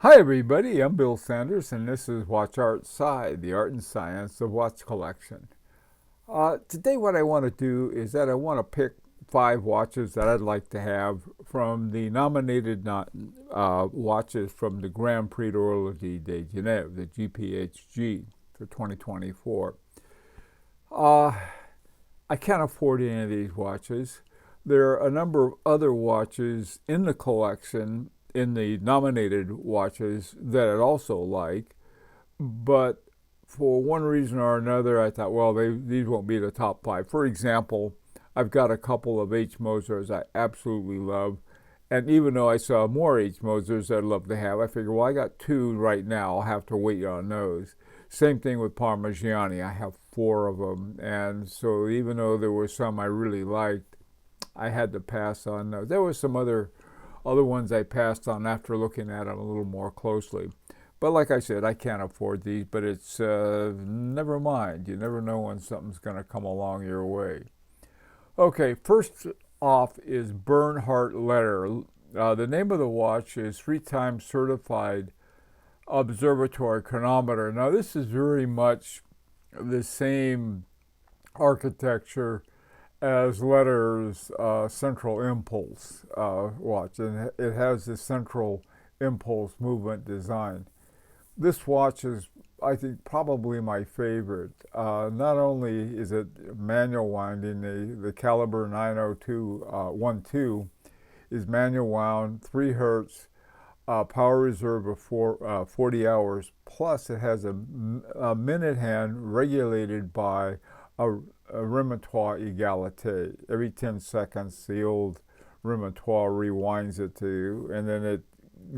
Hi everybody, I'm Bill Sanders and this is Watch Art Side, the art and science of watch collection. Today what I want to do is that I want to pick 5 watches that I'd like to have from the nominated watches from the Grand Prix d'Horologie de Genève, the GPHG for 2024. I can't afford any of these watches. There are a number of other watches in the collection, in the nominated watches, that I'd also like, but for one reason or another, I thought, well, these won't be the top 5. For example, I've got a couple of H. Mosers I absolutely love, and even though I saw more H. Mosers I'd love to have, I figured, well, I got 2 right now. I'll have to wait on those. Same thing with Parmigiani. I have 4 of them, and so even though there were some I really liked, I had to pass on those. There were some other ones I passed on after looking at them a little more closely. But like I said, I can't afford these, but it's never mind. You never know when something's going to come along your way. Okay, first off is Bernhardt Letter. The name of the watch is 3-time certified observatory chronometer. Now this is very much the same architecture as Letter's central impulse watch, and it has this central impulse movement design. This watch is, I think, probably my favorite. Not only is it manual winding, the caliber 902 12 is manual wound, 3 hertz, power reserve of 40 hours, plus it has a minute hand regulated by a remontoire égalité. Every 10 seconds, the old remontoire rewinds it to you, and then it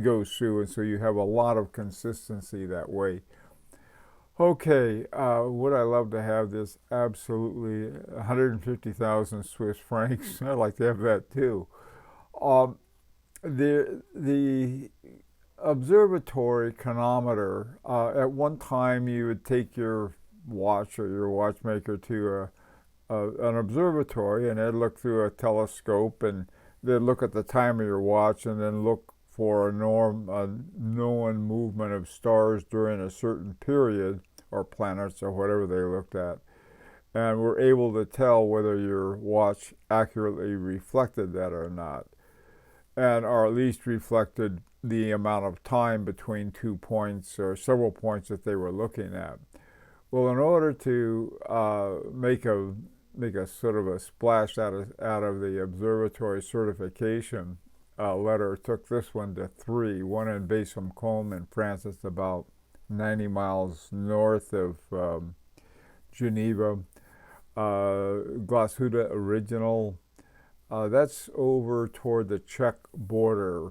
goes through, and so you have a lot of consistency that way. Okay, would I love to have this? Absolutely. 150,000 Swiss francs. I'd like to have that too. The observatory chronometer, at one time you would take your watch or your watchmaker to an observatory, and they'd look through a telescope and they'd look at the time of your watch and then look for a known movement of stars during a certain period, or planets, or whatever they looked at, and were able to tell whether your watch accurately reflected that or not, and or at least reflected the amount of time between 2 points or several points that they were looking at. Well, in order to make a sort of a splash out of the observatory certification, Letter took this one to 3. One in Baie-Saint-Côme in France. It's about 90 miles north of Geneva. Glashütte Original. That's over toward the Czech border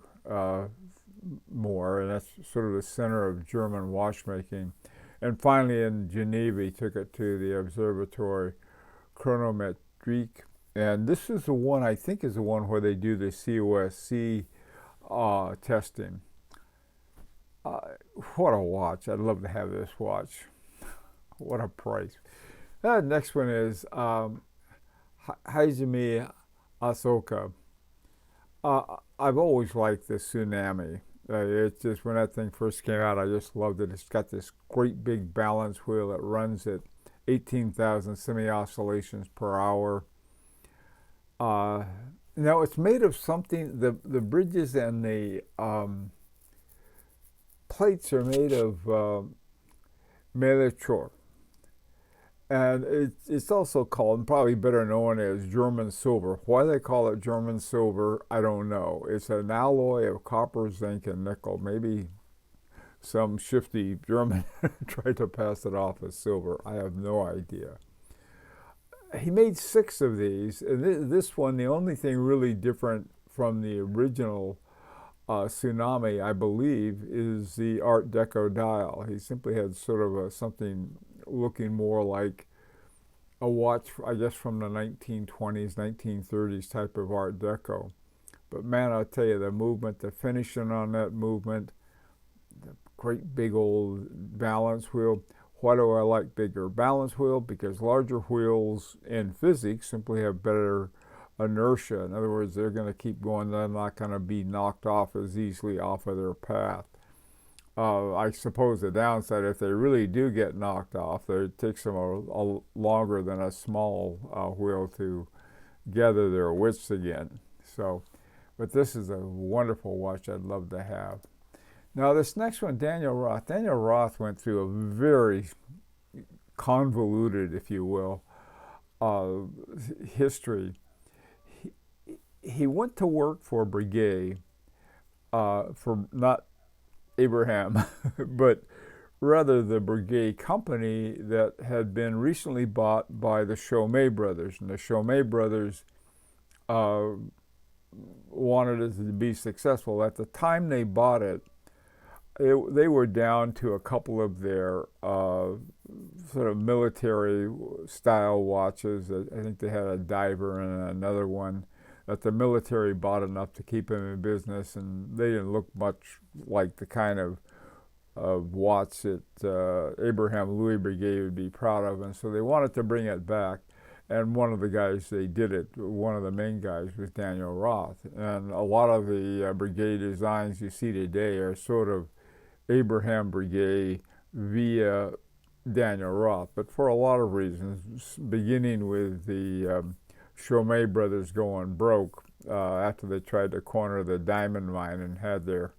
more, and that's sort of the center of German watchmaking. And finally, in Geneva, he took it to the Observatoire Chronométrique. And this is the one, I think, is the one where they do the COSC testing. What a watch. I'd love to have this watch. What a price. Next one is Haimi Ahoka. I've always liked the Tsunami. It's just, when that thing first came out, I just loved it. It's got this great big balance wheel that runs at 18,000 semi-oscillations per hour. Now it's made of something, the bridges and the plates are made of Melchior. And it's also called, and probably better known as, German silver. Why they call it German silver, I don't know. It's an alloy of copper, zinc, and nickel. Maybe some shifty German tried to pass it off as silver. I have no idea. He made 6 of these, and this one, the only thing really different from the original Tsunami, I believe, is the Art Deco dial. He simply had sort of something looking more like a watch, I guess, from the 1920s, 1930s type of Art Deco. But man, I'll tell you, the movement, the finishing on that movement, the great big old balance wheel. Why do I like bigger balance wheel? Because larger wheels in physics simply have better inertia. In other words, they're going to keep going. They're not going to be knocked off as easily off of their path. I suppose the downside, if they really do get knocked off, it takes them a longer than a small wheel to gather their wits again. So, but this is a wonderful watch I'd love to have. Now, this next one, Daniel Roth. Daniel Roth went through a very convoluted, if you will, history. He went to work for Breguet, for not Abraham, but rather the Breguet company that had been recently bought by the Chomet brothers. And the Chomet brothers wanted it to be successful. At the time they bought it, they were down to a couple of their sort of military style watches. I think they had a diver and another one that the military bought enough to keep them in business, and they didn't look much like the kind of watch that Abraham Louis Breguet would be proud of, and so they wanted to bring it back. And one of the guys they did it, one of the main guys, was Daniel Roth. And a lot of the Breguet designs you see today are sort of Abraham Breguet via Daniel Roth, but for a lot of reasons, beginning with the Chomet brothers going broke after they tried to corner the diamond mine and had their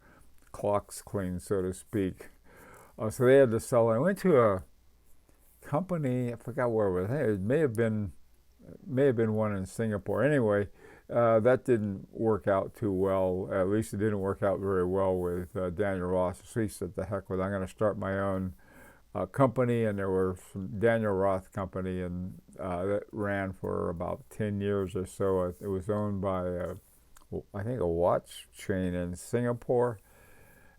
clocks cleaned, so to speak. So they had to sell. I went to a company, I forgot where it was. It may have been one in Singapore. Anyway, that didn't work out too well. At least it didn't work out very well with Daniel Roth. So he said, "The heck with it. I'm going to start my own company." And there were some Daniel Roth company, and that ran for about 10 years or so. It was owned by, I think, a watch chain in Singapore.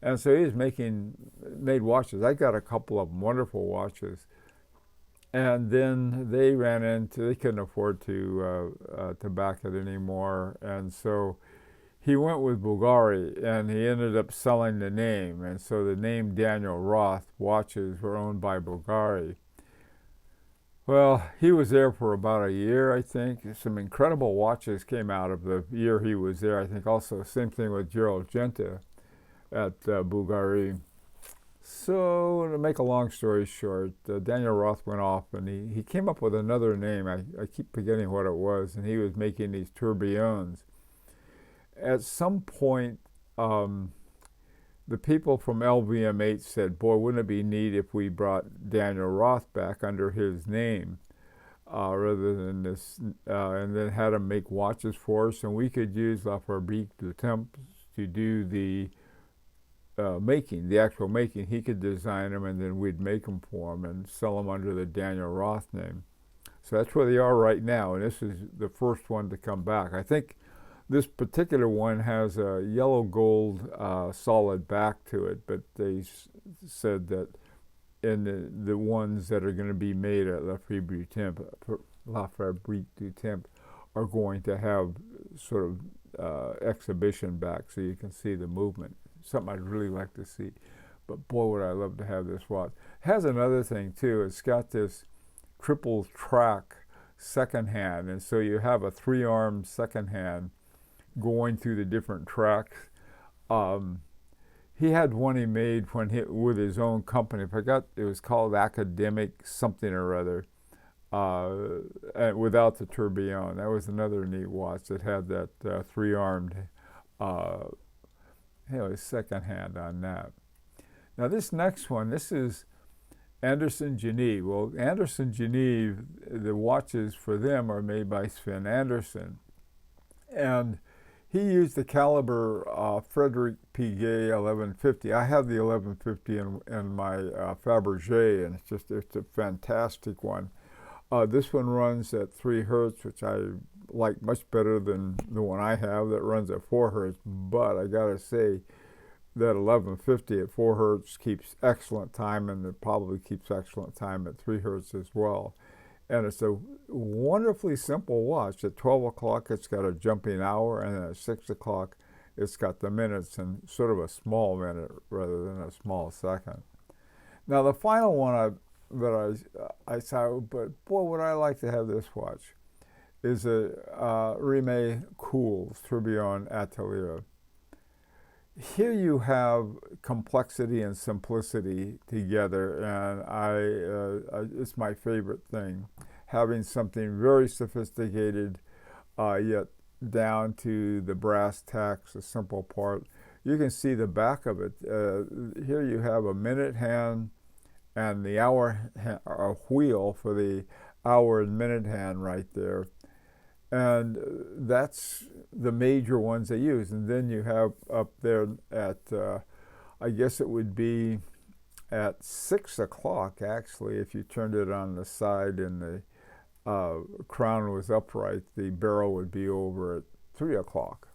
And so he was made watches. I got a couple of them, wonderful watches. And then they couldn't afford to back it anymore. And so he went with Bulgari, and he ended up selling the name. And so the name Daniel Roth watches were owned by Bulgari. Well, he was there for about a year, I think. Some incredible watches came out of the year he was there. I think also same thing with Gerald Genta at Bulgari. So, to make a long story short, Daniel Roth went off, and he came up with another name. I keep forgetting what it was, and he was making these tourbillons. At some point, the people from LVMH said, "Boy, wouldn't it be neat if we brought Daniel Roth back under his name rather than this," and then had him make watches for us, and we could use La Fabrique du Temps to do the actual making. He could design them, and then we'd make them for him and sell them under the Daniel Roth name. So that's where they are right now, and this is the first one to come back. I think this particular one has a yellow gold solid back to it, but they said that in the ones that are going to be made at La Fabrique du Temps are going to have sort of exhibition back so you can see the movement. Something I'd really like to see. But boy, would I love to have this watch. It has another thing too. It's got this triple track second hand, and so you have a 3-armed second hand going through the different tracks. He had one he made with his own company. I forgot, it was called Academic something or other, without the tourbillon. That was another neat watch that had that 3-armed second hand on that. Now this next one, this is Anderson Genie. Well, Anderson Genie, the watches for them are made by Sven Anderson. And he used the caliber Frederick Piguet 1150. I have the 1150 in my Fabergé, and it's a fantastic one. This one runs at 3 hertz, which I like much better than the one I have that runs at 4 hertz. But I gotta say that 1150 at 4 hertz keeps excellent time, and it probably keeps excellent time at 3 hertz as well. And it's a wonderfully simple watch. At 12 o'clock, it's got a jumping hour, and then at 6 o'clock, it's got the minutes, and sort of a small minute rather than a small second. Now, the final one I saw, but boy, would I like to have this watch, is a Haimi Ahoka Tourbillon Atelier. here you have complexity and simplicity together, and it's my favorite thing. Having something very sophisticated, yet down to the brass tacks, the simple part. You can see the back of it. Here you have a minute hand and the hour wheel for the hour and minute hand right there. And that's the major ones they use. And then you have up there at, I guess it would be at 6 o'clock, actually, if you turned it on the side and the crown was upright, the barrel would be over at 3 o'clock.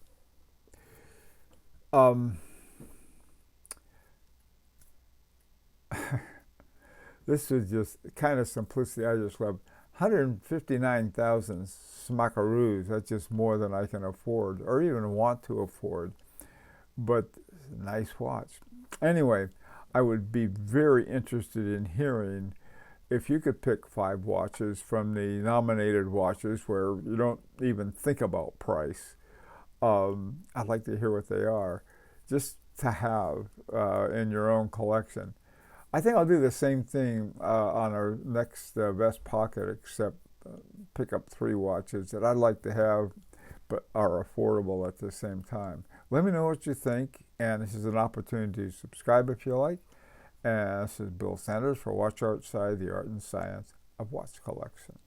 This is just kind of simplicity I just love. 159,000 smackaroos, that's just more than I can afford or even want to afford. But nice watch. Anyway, I would be very interested in hearing if you could pick 5 watches from the nominated watches where you don't even think about price. I'd like to hear what they are, just to have in your own collection. I think I'll do the same thing on our next vest pocket, except pick up 3 watches that I'd like to have but are affordable at the same time. Let me know what you think, and this is an opportunity to subscribe if you like. And this is Bill Sanders for Watch Art Side, the Art and Science of Watch Collection.